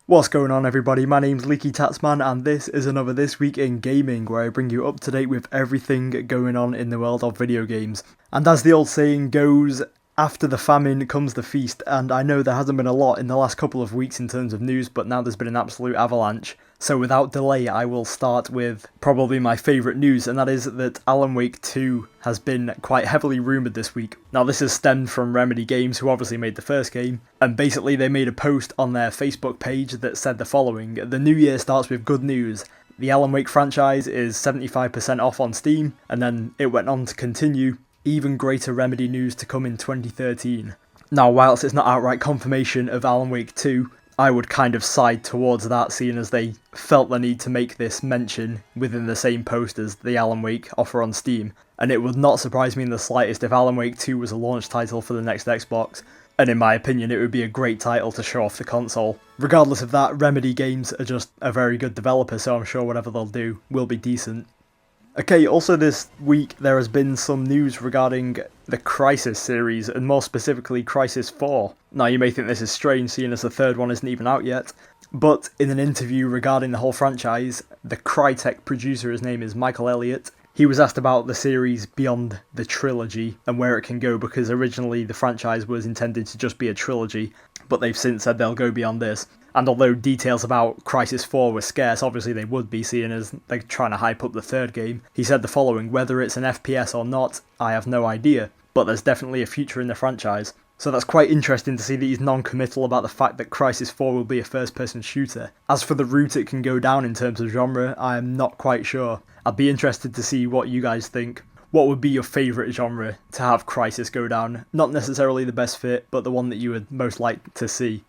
What's going on, everybody? My name's LeakyTapsMan and this is another This Week in Gaming, where I bring you up to date with everything going on in the world of video games. And as the old saying goes, after the famine comes the feast, and I know there hasn't been a lot in the last couple of weeks in terms of news, but now there's been an absolute avalanche. So without delay, I will start with probably my favourite news, and that is that Alan Wake 2 has been quite heavily rumoured this week. Now this has stemmed from Remedy Games, who obviously made the first game, and basically they made a post on their Facebook page that said the following: "The new year starts with good news. The Alan Wake franchise is 75% off on Steam," and then it went on to continue, "Even greater Remedy news to come in 2013. Now, whilst it's not outright confirmation of Alan Wake 2, I would kind of side towards that, seeing as they felt the need to make this mention within the same post as the Alan Wake offer on Steam, and it would not surprise me in the slightest if Alan Wake 2 was a launch title for the next Xbox, and in my opinion it would be a great title to show off the console. Regardless of that, Remedy Games are just a very good developer, so I'm sure whatever they'll do will be decent. Okay, also this week there has been some news regarding the Crysis series, and more specifically Crysis 4. Now you may think this is strange, seeing as the third one isn't even out yet, but in an interview regarding the whole franchise, the Crytek producer, his name is Michael Elliott, he was asked about the series beyond the trilogy and where it can go, because originally the franchise was intended to just be a trilogy, but they've since said they'll go beyond this. And although details about Crysis 4 were scarce, obviously they would be, seeing as they're trying to hype up the third game, he said the following: "Whether it's an FPS or not, I have no idea, but there's definitely a future in the franchise." So that's quite interesting to see that he's non-committal about the fact that Crysis 4 will be a first-person shooter. As for the route it can go down in terms of genre, I am not quite sure. I'd be interested to see what you guys think. What would be your favourite genre to have Crysis go down? Not necessarily the best fit, but the one that you would most like to see.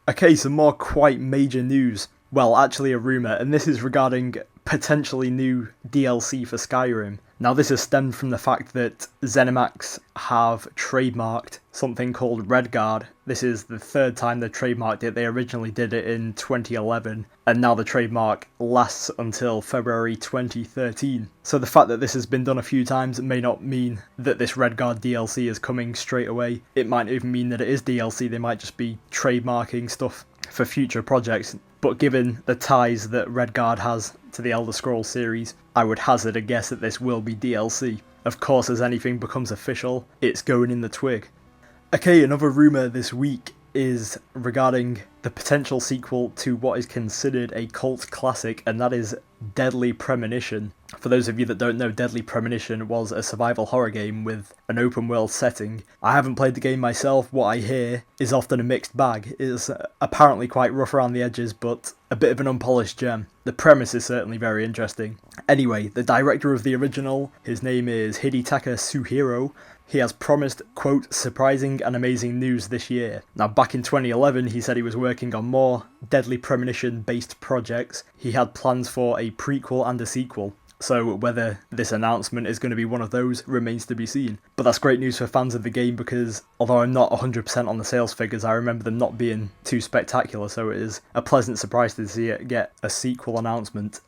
Okay, some more quite major news. Well, actually a rumour, and this is regarding potentially new DLC for Skyrim. Now this has stemmed from the fact that ZeniMax have trademarked something called Redguard. This is the third time they've trademarked it. They originally did it in 2011, and now the trademark lasts until February 2013. So the fact that this has been done a few times may not mean that this Redguard DLC is coming straight away. It might even mean that it is DLC, they might just be trademarking stuff for future projects. But given the ties that Redguard has to the Elder Scrolls series, I would hazard a guess that this will be DLC. Of course, as anything becomes official, it's going in the T.W.I.G. Okay, another rumour this week is regarding the potential sequel to what is considered a cult classic, and that is Deadly Premonition. For those of you that don't know, Deadly Premonition was a survival horror game with an open world setting. I haven't played the game myself. What I hear is often a mixed bag. It's apparently quite rough around the edges, but a bit of an unpolished gem. The premise is certainly very interesting. Anyway, the director of the original, his name is Hidetaka Suhiro. He has promised, quote, "surprising and amazing news this year." Now, back in 2011, he said he was working on more Deadly Premonition-based projects. He had plans for a prequel and a sequel. So whether this announcement is going to be one of those remains to be seen. But that's great news for fans of the game, because although I'm not 100% on the sales figures, I remember them not being too spectacular, so it is a pleasant surprise to see it get a sequel announcement.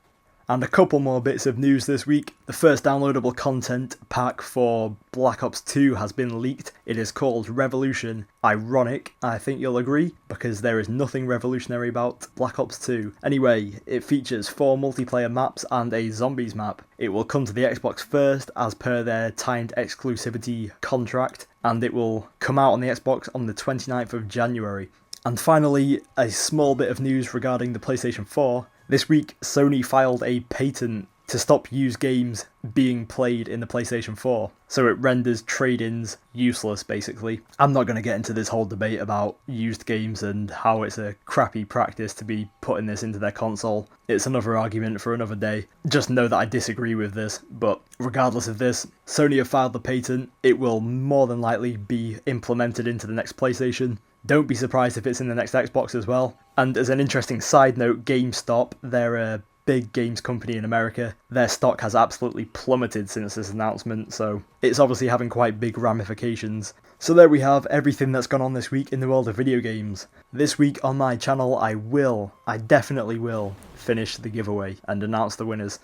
And a couple more bits of news this week. The first downloadable content pack for Black Ops 2 has been leaked. It is called Revolution. Ironic, I think you'll agree, because there is nothing revolutionary about Black Ops 2. Anyway, it features 4 multiplayer maps and a zombies map. It will come to the Xbox first, as per their timed exclusivity contract, and it will come out on the Xbox on the 29th of January. And finally, a small bit of news regarding the PlayStation 4. This week, Sony filed a patent to stop used games being played in the PlayStation 4. So it renders trade-ins useless, basically. I'm not going to get into this whole debate about used games and how it's a crappy practice to be putting this into their console. It's another argument for another day. Just know that I disagree with this, but regardless of this, Sony have filed the patent. It will more than likely be implemented into the next PlayStation. Don't be surprised if it's in the next Xbox as well. And as an interesting side note, GameStop, they're a big games company in America. Their stock has absolutely plummeted since this announcement, so it's obviously having quite big ramifications. So there we have everything that's gone on this week in the world of video games. This week on my channel, I definitely will finish the giveaway and announce the winners.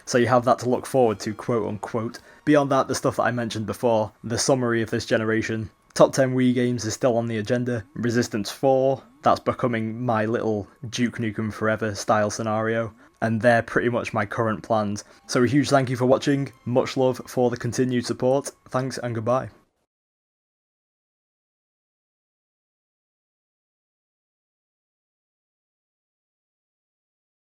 So you have that to look forward to, quote unquote. Beyond that, the stuff that I mentioned before, the summary of this generation. Top 10 Wii games is still on the agenda. Resistance 4, that's becoming my little Duke Nukem Forever style scenario, and they're pretty much my current plans. So a huge thank you for watching, much love for the continued support, thanks and goodbye.